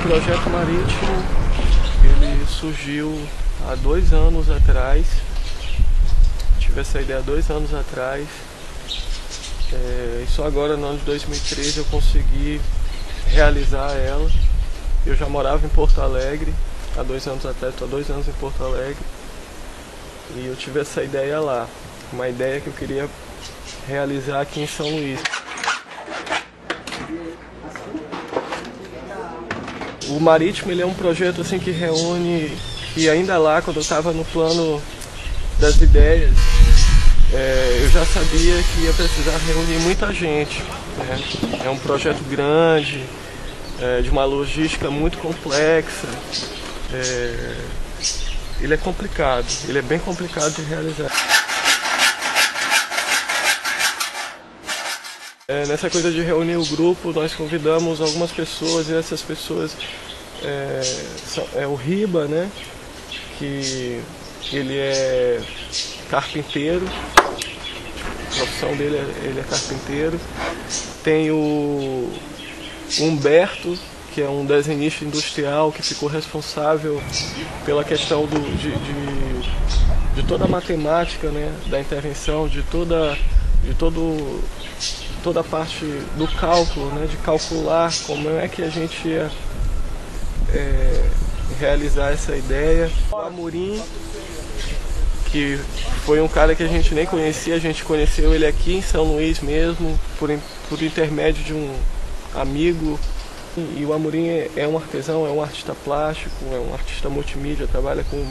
projeto marítimo, ele surgiu há 2 anos atrás. Tive essa ideia há 2 anos atrás. E só agora, no ano de 2013, eu consegui realizar ela. Eu já morava em Porto Alegre há 2 anos atrás, estou há 2 anos em Porto Alegre. E eu tive essa ideia lá, uma ideia que eu queria realizar aqui em São Luís. O Marítimo, ele é um projeto assim que reúne, e ainda lá, quando eu estava no plano das ideias, eu já sabia que ia precisar reunir muita gente, né? É um projeto grande, de uma logística muito complexa. Ele é complicado, ele é bem complicado de realizar. Nessa coisa de reunir o grupo, nós convidamos algumas pessoas, e essas pessoas o Riba, né? Que ele é carpinteiro, a profissão dele ele é carpinteiro. Tem o Humberto, que é um desenhista industrial que ficou responsável pela questão de toda a matemática, né, da intervenção, de toda a parte do cálculo, né, de calcular como é que a gente ia realizar essa ideia. O Amorim, que foi um cara que a gente nem conhecia, a gente conheceu ele aqui em São Luís mesmo, por intermédio de um amigo. E o Amorim é um artesão, é um artista plástico, é um artista multimídia, trabalha com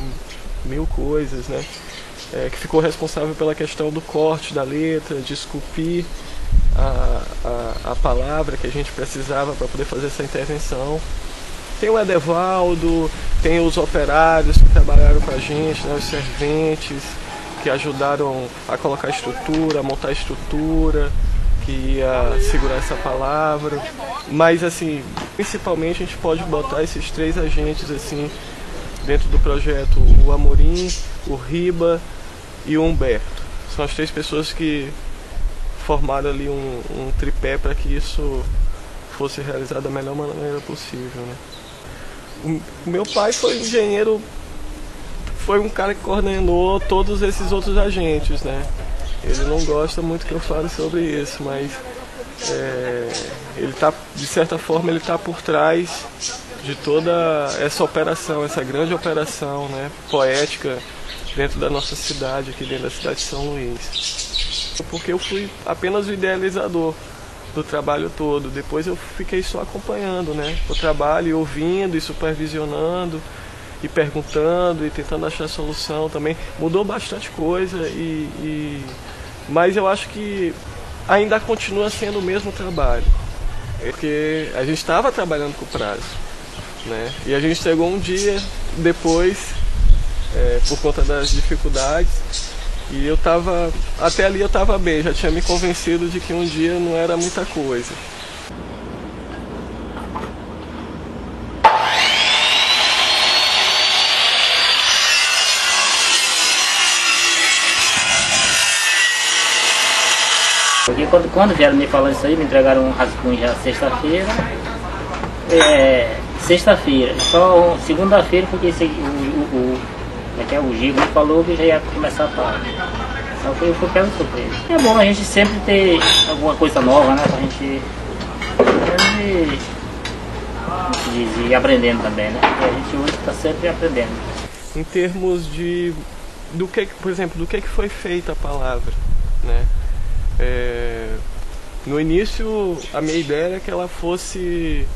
1000 coisas, né? Que ficou responsável pela questão do corte da letra, de esculpir a palavra que a gente precisava para poder fazer essa intervenção. Tem o Edevaldo, tem os operários que trabalharam com a gente, né, os serventes, que ajudaram a colocar a estrutura, a montar a estrutura, que ia segurar essa palavra. Mas assim, principalmente a gente pode botar esses 3 agentes assim dentro do projeto: o Amorim, o Riba e o Humberto. São as 3 pessoas que formaram ali um tripé para que isso fosse realizado da melhor maneira possível, né? O meu pai foi engenheiro, foi um cara que coordenou todos esses outros agentes, né? Ele não gosta muito que eu fale sobre isso, mas ele tá, de certa forma, ele está por trás de toda essa operação, essa grande operação, né, poética dentro da nossa cidade, aqui dentro da cidade de São Luís. Porque eu fui apenas o idealizador do trabalho todo. Depois eu fiquei só acompanhando, né, o trabalho, e ouvindo e supervisionando e perguntando e tentando achar solução também. Mudou bastante coisa, mas eu acho que ainda continua sendo o mesmo trabalho, porque a gente estava trabalhando com prazo, né, e a gente chegou um dia depois, por conta das dificuldades. E eu tava, até ali eu estava bem, já tinha me convencido de que um dia não era muita coisa. Porque quando vieram me falando isso aí, me entregaram um rascunho já sexta-feira. Sexta-feira, só segunda-feira, porque o Gigo me falou que já ia começar a parar. Só que eu fui pego de surpresa. É bom a gente sempre ter alguma coisa nova, né? Pra gente ir aprendendo também, né? Porque a gente hoje está sempre aprendendo. Em termos por exemplo, do que foi feita a palavra, né? No início, a minha ideia era que ela fosse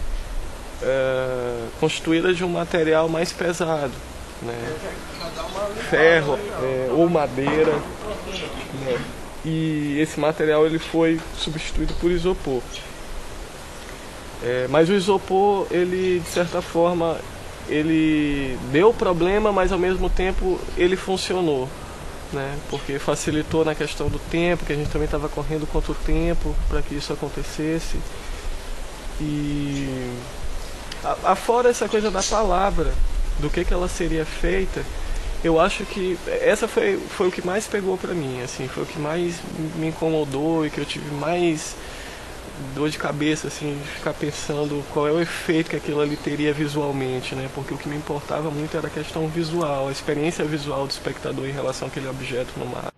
constituída de um material mais pesado, né? Ferro ou madeira, né? E esse material ele foi substituído por isopor. Mas o isopor, ele, de certa forma, ele deu problema, mas ao mesmo tempo ele funcionou, né? Porque facilitou na questão do tempo, que a gente também estava correndo contra o tempo para que isso acontecesse. E afora essa coisa da palavra, do que ela seria feita, eu acho que essa foi o que mais pegou para mim, assim, foi o que mais me incomodou e que eu tive mais dor de cabeça, assim, de ficar pensando qual é o efeito que aquilo ali teria visualmente, né? Porque o que me importava muito era a questão visual, a experiência visual do espectador em relação àquele objeto no mar.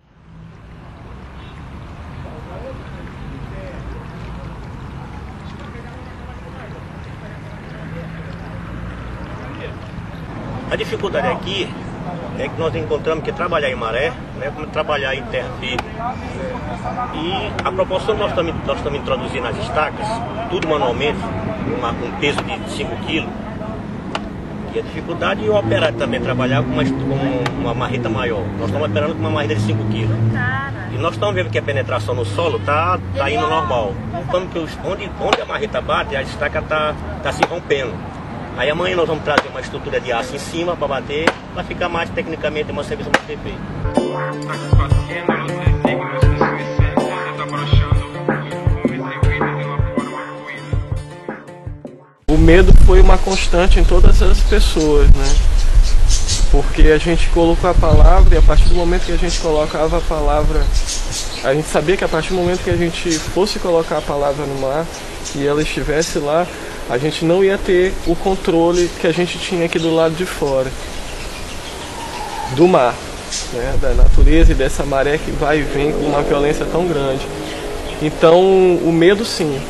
A dificuldade aqui é que nós encontramos que trabalhar em maré, né, como trabalhar em terra firme. E a proporção que nós estamos introduzindo as estacas, tudo manualmente, com peso de 5 kg, e a dificuldade é o operário também trabalhar com uma marreta maior. Nós estamos operando com uma marreta de 5 kg. E nós estamos vendo que a penetração no solo está indo normal. Então, onde a marreta bate, a estaca está se rompendo. Aí amanhã nós vamos trazer uma estrutura de aço em cima para bater, para ficar mais tecnicamente uma serviço mais perfeito. O medo foi uma constante em todas as pessoas, né? Porque a gente colocou a palavra e a partir do momento que a gente colocava a palavra, a gente sabia que a partir do momento que a gente fosse colocar a palavra no mar e ela estivesse lá, a gente não ia ter o controle que a gente tinha aqui do lado de fora do mar, né? Da natureza e dessa maré que vai e vem com uma violência tão grande. Então o medo sim,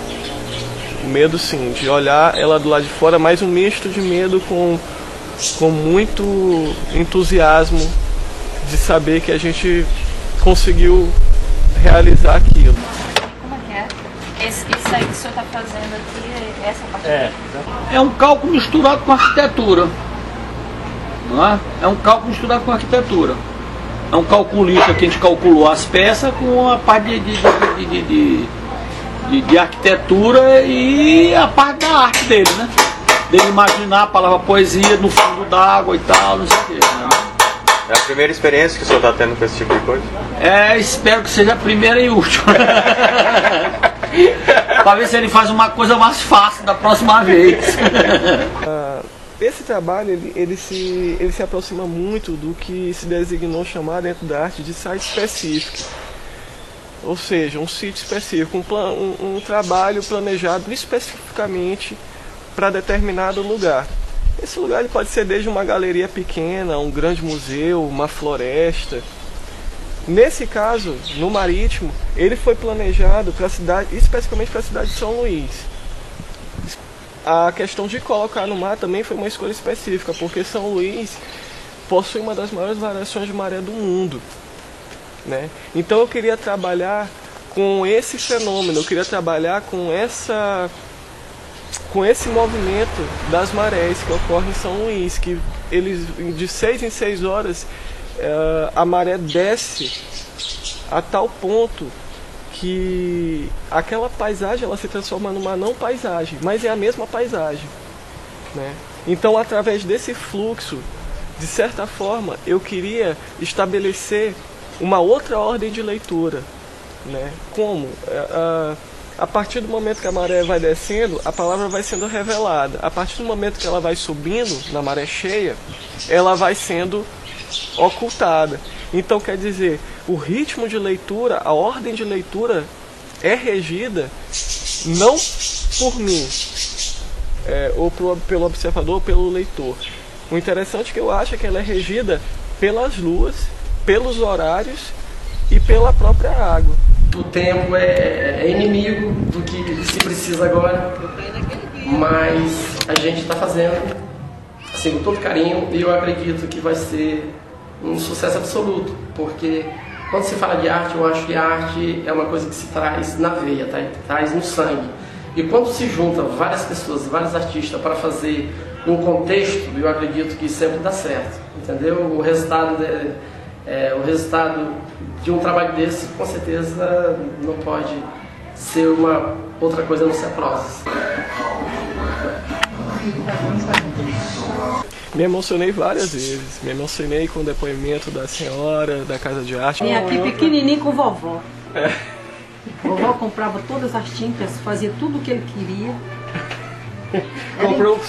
de olhar ela do lado de fora, mas um misto de medo com muito entusiasmo de saber que a gente conseguiu realizar aquilo. Como é que é? Isso aí que o senhor está fazendo aqui, essa parte É um cálculo misturado com arquitetura. Não é? É um cálculo misturado com arquitetura. É um calculista que a gente calculou as peças com a parte de arquitetura e a parte da arte dele, né? Dele imaginar a palavra poesia no fundo d'água e tal, não sei o que. Né? É a primeira experiência que o senhor está tendo com esse tipo de coisa? Espero que seja a primeira e última. Para ver se ele faz uma coisa mais fácil da próxima vez. Esse trabalho ele se aproxima muito do que se designou chamar dentro da arte de site específico. Ou seja, um sítio específico, um trabalho planejado especificamente para determinado lugar. Esse lugar ele pode ser desde uma galeria pequena, um grande museu, uma floresta. Nesse caso, no Marítimo, ele foi planejado para a cidade, especificamente para a cidade de São Luís. A questão de colocar no mar também foi uma escolha específica, porque São Luís possui uma das maiores variações de maré do mundo, né? Então eu queria trabalhar com esse fenômeno, eu queria trabalhar com esse movimento das marés que ocorre em São Luís, que eles de 6 em 6 horas a maré desce a tal ponto que aquela paisagem ela se transforma numa não paisagem, mas é a mesma paisagem, né? Então, através desse fluxo, de certa forma, eu queria estabelecer uma outra ordem de leitura, né? Como? A partir do momento que a maré vai descendo, a palavra vai sendo revelada. A partir do momento que ela vai subindo, na maré cheia, ela vai sendo ocultada. Então, quer dizer, o ritmo de leitura, a ordem de leitura é regida não por mim, ou pelo observador ou pelo leitor. O interessante é que eu acho que ela é regida pelas luas, pelos horários e pela própria água. O tempo é inimigo do que se precisa agora, mas a gente está fazendo assim, com todo carinho, e eu acredito que vai ser um sucesso absoluto, porque quando se fala de arte, eu acho que a arte é uma coisa que se traz na veia, traz no sangue. E quando se junta várias pessoas, vários artistas para fazer um contexto, eu acredito que sempre dá certo, entendeu? O resultado de um trabalho desse, com certeza, não pode ser uma outra coisa a não ser a prosa. Me emocionei várias vezes. Me emocionei com o depoimento da senhora, da Casa de Arte. Vim aqui pequenininho com vovó. Vovó comprava todas as tintas, fazia tudo o que ele queria. Comprou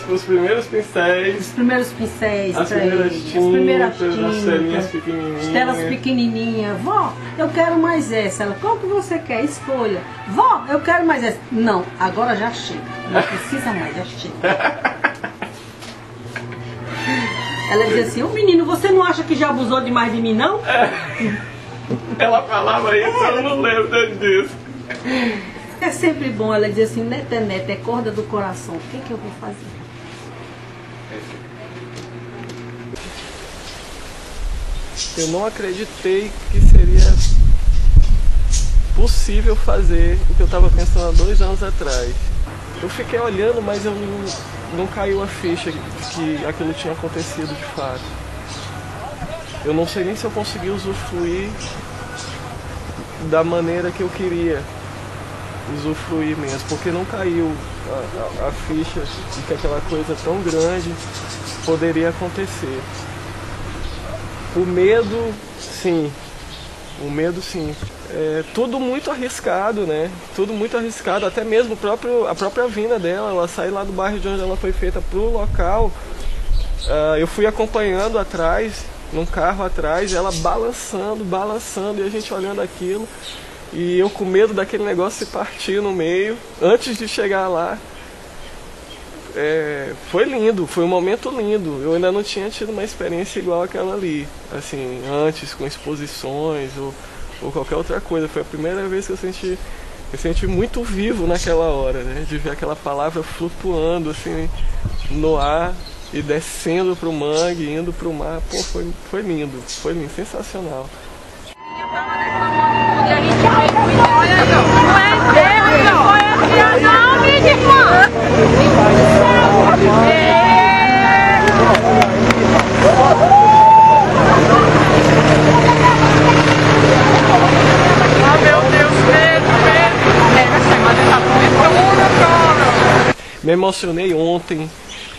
os primeiros pincéis. Os primeiros pincéis as pra primeiras ele. tintas, As primeiras as telinhas tintas. pequenininhas. As telas pequenininhas. Vó, eu quero mais essa. Ela, qual que você quer? Escolha. Vó, eu quero mais essa. Não, agora já chega. Não precisa mais, já chega. Ela dizia assim, ô menino, você não acha que já abusou demais de mim, não? Ela falava isso, eu não lembro disso. É sempre bom, ela dizia assim, neta, é corda do coração, o que eu vou fazer? Eu não acreditei que seria possível fazer o que eu estava pensando há 2 anos atrás. Eu fiquei olhando, mas eu não caiu a ficha de que aquilo tinha acontecido de fato. Eu não sei nem se eu consegui usufruir da maneira que eu queria usufruir mesmo, porque não caiu a ficha de que aquela coisa tão grande poderia acontecer. O medo, sim. O medo, sim. É tudo muito arriscado, né? Tudo muito arriscado. Até mesmo a própria vinda dela, ela sai lá do bairro de onde ela foi feita pro local. Eu fui acompanhando atrás, num carro atrás, ela balançando, e a gente olhando aquilo. E eu com medo daquele negócio se partir no meio, antes de chegar lá. Foi lindo, foi um momento lindo. Eu ainda não tinha tido uma experiência igual aquela ali, assim, antes com exposições ou qualquer outra coisa. Foi a primeira vez que eu senti muito vivo naquela hora, né? De ver aquela palavra flutuando assim no ar e descendo pro mangue, indo pro mar. Pô, foi lindo, sensacional. E a gente vê, olha aí, ó. Não é enterro, não foi aqui, não, minha irmã. Ah, meu Deus, medo. Essa semana tá bonitona, cara. Me emocionei ontem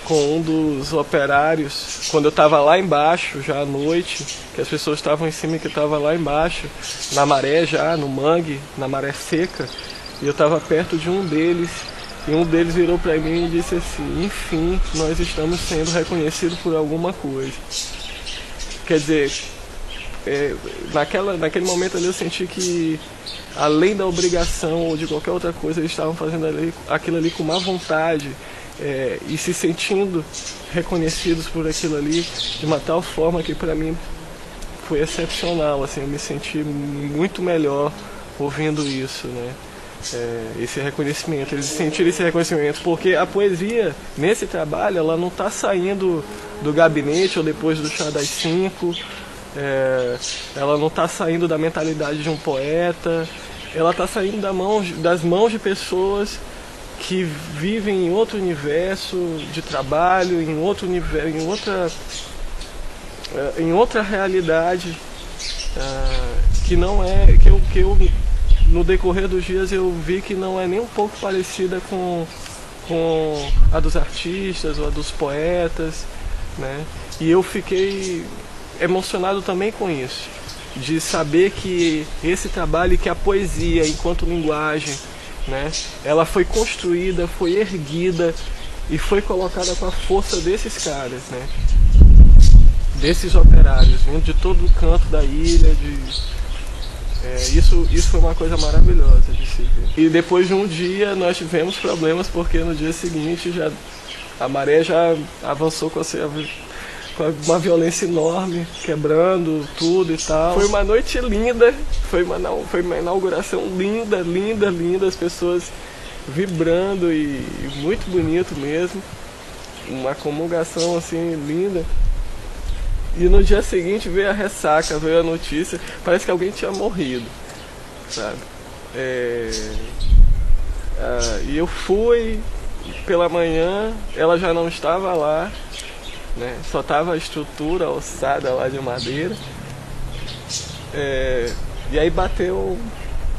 com um dos operários, quando eu estava lá embaixo, já à noite, que as pessoas estavam em cima e que eu estava lá embaixo, na maré já, no mangue, na maré seca, e eu estava perto de um deles, e um deles virou para mim e disse assim, enfim, nós estamos sendo reconhecidos por alguma coisa. Quer dizer, naquele momento ali eu senti que, além da obrigação ou de qualquer outra coisa, eles estavam fazendo aquilo ali com má vontade, e se sentindo reconhecidos por aquilo ali de uma tal forma que para mim foi excepcional, assim, eu me senti muito melhor ouvindo isso, né? Esse reconhecimento, eles sentiram esse reconhecimento, porque a poesia nesse trabalho ela não está saindo do gabinete ou depois do chá das 5, ela não está saindo da mentalidade de um poeta, ela está saindo das mãos de pessoas que vivem em outro universo de trabalho, em outro universo, em outra realidade, que não é que eu no decorrer dos dias eu vi que não é nem um pouco parecida com a dos artistas ou a dos poetas, né? E eu fiquei emocionado também com isso, de saber que esse trabalho, que a poesia enquanto linguagem, né, ela foi construída, foi erguida e foi colocada com a força desses caras, né, desses operários, vindo de todo o canto da ilha. Isso foi uma coisa maravilhosa de se ver. E depois de um dia nós tivemos problemas, porque no dia seguinte a maré já avançou com uma violência enorme, quebrando tudo e tal. Foi uma noite linda, foi uma inauguração linda, as pessoas vibrando e muito bonito mesmo. Uma comungação assim linda. E no dia seguinte veio a ressaca, veio a notícia, parece que alguém tinha morrido, sabe? E eu fui pela manhã, ela já não estava lá, né? Só estava a estrutura, a ossada lá de madeira. E aí bateu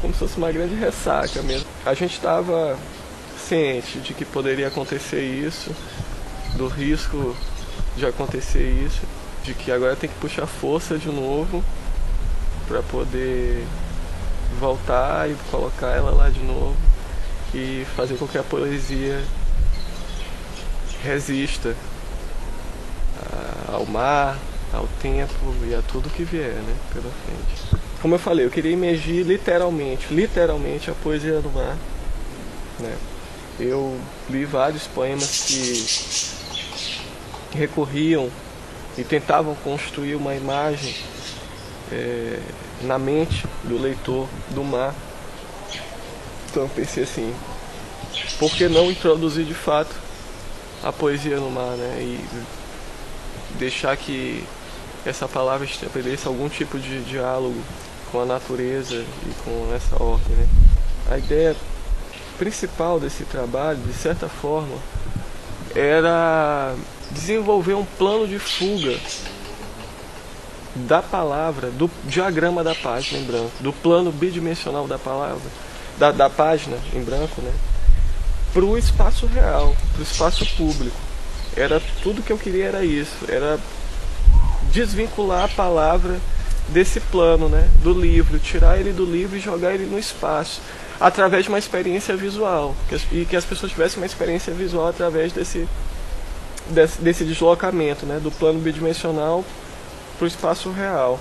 como se fosse uma grande ressaca mesmo. A gente estava ciente de que poderia acontecer isso, do risco de acontecer isso, de que agora tem que puxar força de novo para poder voltar e colocar ela lá de novo e fazer com que a poesia resista ao mar, ao tempo e a tudo que vier, né, pela frente. Como eu falei, eu queria imergir literalmente a poesia do mar, né. Eu li vários poemas que recorriam e tentavam construir uma imagem na mente do leitor do mar. Então eu pensei assim, por que não introduzir de fato a poesia no mar, né? E deixar que essa palavra estabeleça algum tipo de diálogo com a natureza e com essa ordem, né? A ideia principal desse trabalho, de certa forma, era desenvolver um plano de fuga da palavra, do diagrama da página em branco, do plano bidimensional da palavra, da página em branco, né, para o espaço real, para o espaço público. Era tudo que eu queria, era isso, era desvincular a palavra desse plano, né, do livro, tirar ele do livro e jogar ele no espaço, através de uma experiência visual, e que as pessoas tivessem uma experiência visual através desse deslocamento, né, do plano bidimensional para o espaço real.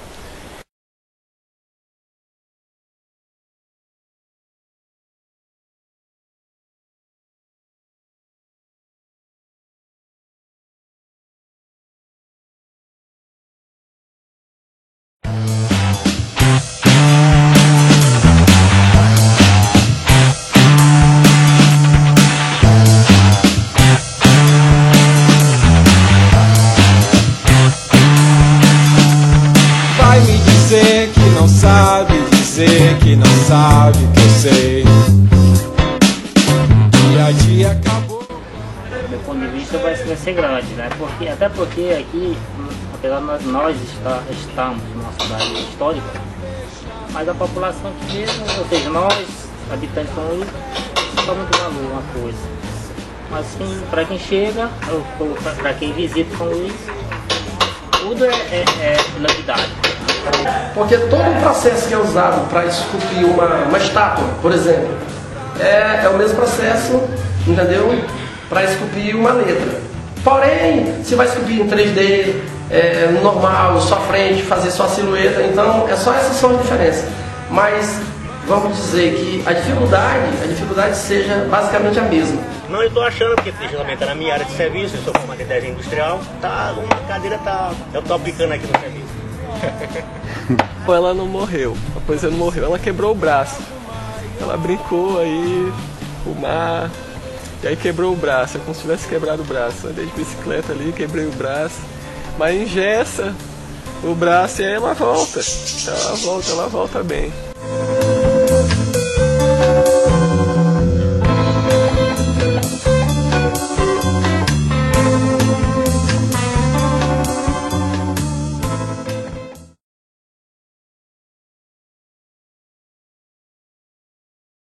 Dizer que não sabe que eu sei. Dia a dia acabou. Do meu ponto de vista vai ser grande, né? Até porque aqui, apesar de nós estamos numa cidade histórica, mas a população aqui mesmo, ou seja, nós, habitantes de São Luís, não dá muito valor uma coisa. Mas para quem chega, ou para quem visita São Luís, tudo é novidade. Porque todo o processo que é usado para esculpir uma estátua, por exemplo, é o mesmo processo, entendeu? Para esculpir uma letra. Porém, se vai esculpir em 3D, normal, só frente, fazer só silhueta, então essas são as diferenças. Mas vamos dizer que a dificuldade seja basicamente a mesma. Não, eu estou achando que, principalmente na minha área de serviço, eu sou formado em desenho industrial, uma cadeira eu estou aplicando aqui no serviço. Ela não morreu, a poesia não morreu, ela quebrou o braço. Ela brincou aí, o mar, e aí quebrou o braço, é como se tivesse quebrado o braço. Andei de bicicleta ali, quebrei o braço, mas engessa o braço e aí ela volta bem.